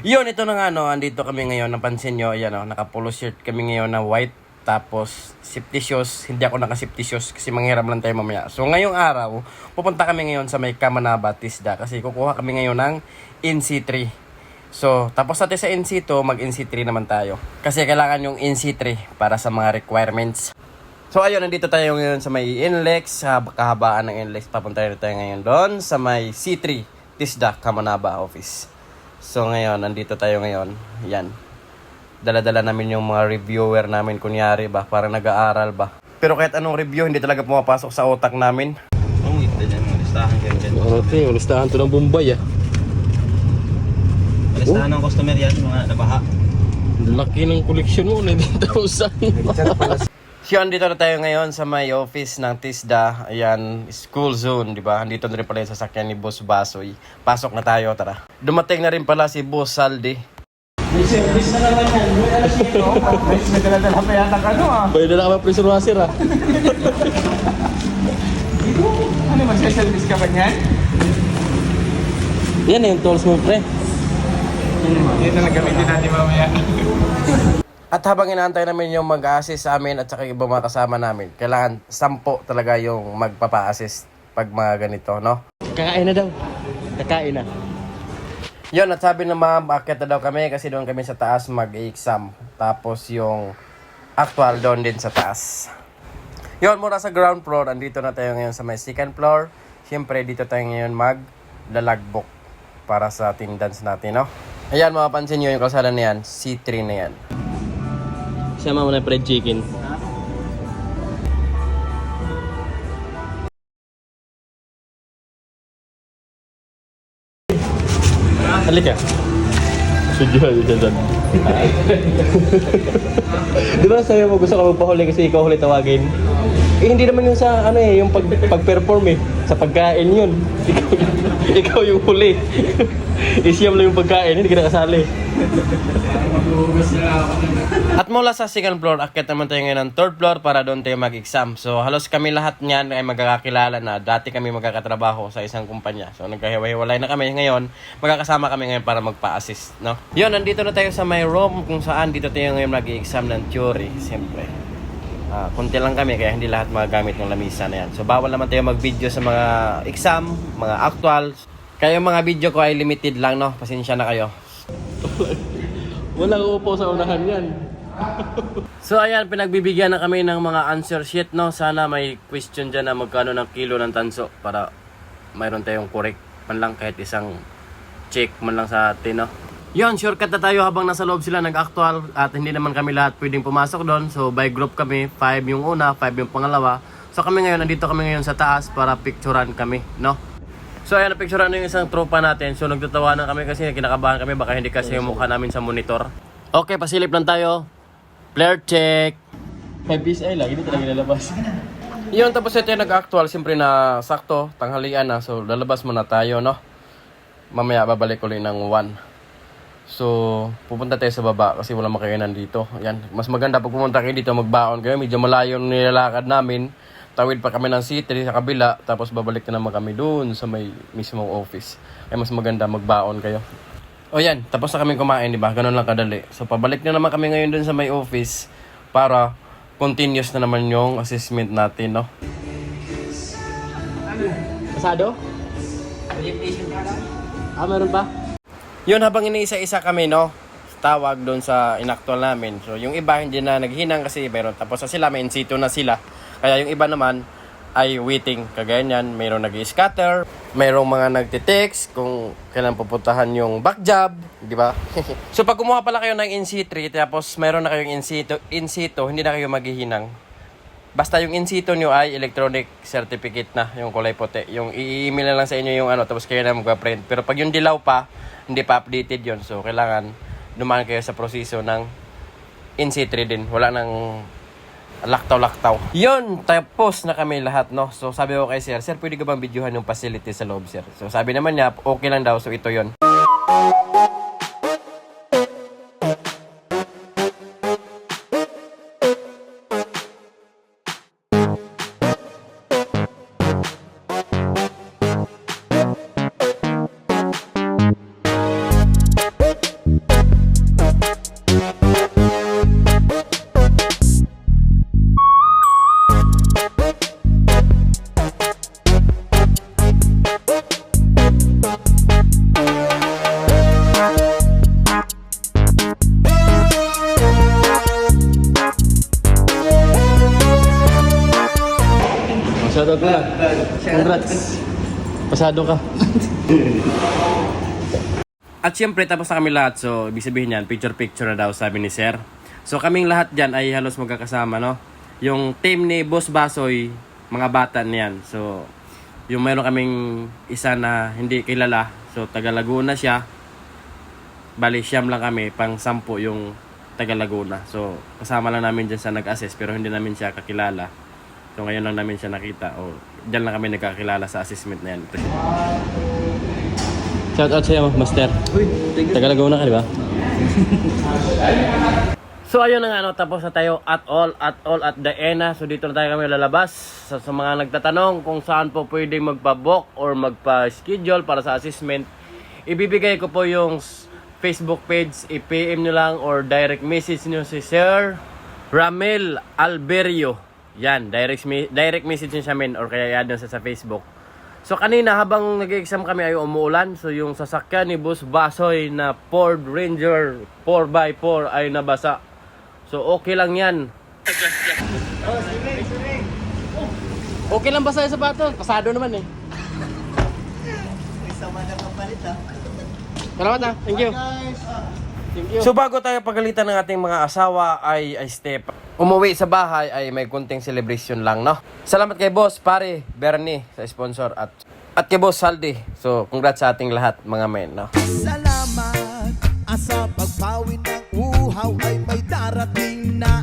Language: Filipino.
Yun, ito na nga, no, andito kami ngayon, napansin nyo, ayan, no, naka-polo shirt kami ngayon na white, tapos safety shoes, hindi ako naka-safety shoes kasi manghiram lang tayo mamaya. So, ngayong araw, pupunta kami ngayon sa may Kamanaba, Tisda, kasi kukuha kami ngayon ng NC3. So, tapos natin sa NC2, mag-NC3 naman tayo. Kasi kailangan yung NC3 para sa mga requirements. So, ayun, nandito tayo ngayon sa may NLEX, sa kahabaan ng NLEX. Papunta tayo ngayon doon sa may C3, Tisda, Kamanaba office. So, ngayon, nandito tayo ngayon. Yan. Dala-dala namin yung mga reviewer namin, kunyari ba, parang nag-aaral ba. Pero kahit anong review, hindi talaga pumapasok sa utak namin. Ang ito dyan, listahan kayo dyan. Listahan to ng Bombay Listahan ng customer yan, mga nabaha. Laki ng koleksyon mo, 90,000. So, andito na tayo ngayon sa may office ng Tisda. Ayan, school zone, di ba? Andito na rin pala yung sasakyan ni Boss Basoy. Pasok na tayo, tara. Dumating na rin pala si Boss Saldi. May service na naman yan. May alas ito. May dala-dala pa yata ka Pwede na ka ma-pressure washer Ano, magsa-service ka ba niyan? Yan yung tools mo, pre. Yan na lang gamitin natin mamaya. At habang inaantay namin yung mag-assist sa amin at saka yung ibang mga kasama namin, kailangan 10 talaga yung magpapa-assist pag mga ganito, no? Kakain na daw. Kakain na. Yun, at sabi ng ma'am, akit na daw kami kasi doon kami sa taas mag-exam. Tapos yung actual doon din sa taas. Yun, mula sa ground floor, andito na tayo ngayon sa may second floor. Siyempre, dito tayo ngayon mag-lalagbok para sa attendance natin, no? Ayan, mapapansin nyo yung kalsada na yan, C3 na yan. Sama mo na fried chicken. Halika. Sudyo, dyan. Di ba sabi mo gusto ka magpahuli kasi ikaw huli tawagin? Eh hindi naman yung sa ano eh, yung pag-perform eh. Sa pagkain yun. Ikaw yung huli. Isiyam lang yung pagkain, hindi ka nakasali. At mula sa second floor, akit naman tayo ngayon ng third floor para doon tayo mag-exam. So halos kami lahat niyan ay magkakakilala na. Dati kami magkakatrabaho sa isang kumpanya. So nagkahiwa-hiwalay na kami ngayon. Magkakasama kami ngayon para magpa-assist, no? Yun, nandito na tayo sa may room kung saan dito tayo ngayon mag-exam ng theory, siyempre. Kunti lang kami kaya hindi lahat magagamit ng lamisa na yan. So bawal naman tayo mag-video sa mga exam, mga actual. Kaya yung mga video ko ay limited lang, no? Pasensya na kayo. Walang upo sa unahan yan. So ayan, pinagbibigyan na kami ng mga answer sheet, no? Sana may question dyan na magkano ng kilo ng tanso para mayroon tayong correct man lang kahit isang check man lang sa atin, no? Yun, shortcut na tayo habang nasa loob sila nag-actual at hindi naman kami lahat pwedeng pumasok doon. So by group kami, 5 yung una, 5 yung pangalawa. So kami ngayon, nandito kami ngayon sa taas para picturean kami, no? So ayan, napicturean na yung isang tropa natin. So nagtatawanan kami kasi kinakabahan kami baka hindi kasi yung mukha namin sa monitor. Okay, pasilip lang tayo. Player check. 5 PSI lang, hindi talaga nalabas. Yun, tapos ito yung nag-actual, siyempre na sakto, tanghalian na. So lalabas muna tayo, no? Mamaya babalik ulit ng 1. So, pupunta tayo sa baba kasi wala makainan dito. Ayan, mas maganda pag pumunta kayo dito, magbaon kayo. Medyo malayo yung nilalakad namin. Tawid pa kami ng city sa kabila, tapos babalik na naman kami doon sa may mismong office. Kaya mas maganda magbaon kayo. O yan, tapos na kami kumain, di ba? Ganun lang kadali. So, pabalik na naman kami ngayon doon sa may office para continuous na naman yung assessment natin, no? Pasado? Meron pa? Yun, habang iniisa-isa kami, no? Tawag doon sa inactual namin. So, yung iba hindi na naghinang kasi meron. Tapos na sila, may in-situ na sila. Kaya yung iba naman ay waiting. Kagaya niyan, mayroong nag-scatter, mayroong mga nagtitext kung kailan pupuntahan yung back job, di ba? So, pag kumuha pala kayo ng in-situ, tapos mayroon na kayong in-situ, hindi na kayo maghihinang. Basta yung in-situ nyo ay electronic certificate na, yung kulay puti. Yung i-email na lang sa inyo yung ano, tapos kayo na magpa-print. Pero pag yung dilaw pa, hindi pa updated yon. So, kailangan dumaan kayo sa proseso ng in-situ din. Wala nang laktaw-laktaw. Yun, tapos na kami lahat, no? So, sabi ko kay sir, pwede ka bang videohan yung facility sa loob, sir? So, sabi naman niya, okay lang daw. So, ito yon. na. Congrats. Pasado ka. At syempre, tapos na kami lahat. So, ibig sabihin yan, picture-picture na daw, sabi ni Sir. So, kaming lahat dyan ay halos magkakasama, no? Yung team ni Boss Basoy, mga bata niyan. So, yung mayroon kaming isa na hindi kilala. So, taga Laguna siya. Bali, siyam lang kami, pang 10 yung taga Laguna. So, kasama lang namin dyan sa nag-assess, pero hindi namin siya kakilala. So, ngayon lang namin siya nakita. O, dyan lang kami nagkakilala sa assessment na yan. Shout out sa'yo, Master. Taga Laguna ka, di ba? So ayun na nga, no, tapos na tayo at the end na. So dito na tayo kami lalabas. Sa mga nagtatanong kung saan po pwede magpa-book or magpa-schedule para sa assessment, ibibigay ko po yung Facebook page, i-PM nyo lang or direct message nyo si Sir Ramel Alberio. Yan, direct message nyo sa amin or kaya i-add nyo sa Facebook. So kanina habang nag-exam kami ay umuulan. So yung sasakyan ni Boss Basoy na Ford Ranger 4x4 ay nabasa. So okay lang yan. Okay lang basa yung sapatos. Pasado naman eh. Salamat ah. Thank you. Thank you. So bago tayo pagalitan ng ating mga asawa ay step. Umuwi sa bahay ay may kunting celebration lang, no? Salamat kay Boss Pare Bernie sa sponsor at kay Boss Saldi. So congrats sa ating lahat mga men, no? Salamat, asa pagpawin ng uhaw ay may darating na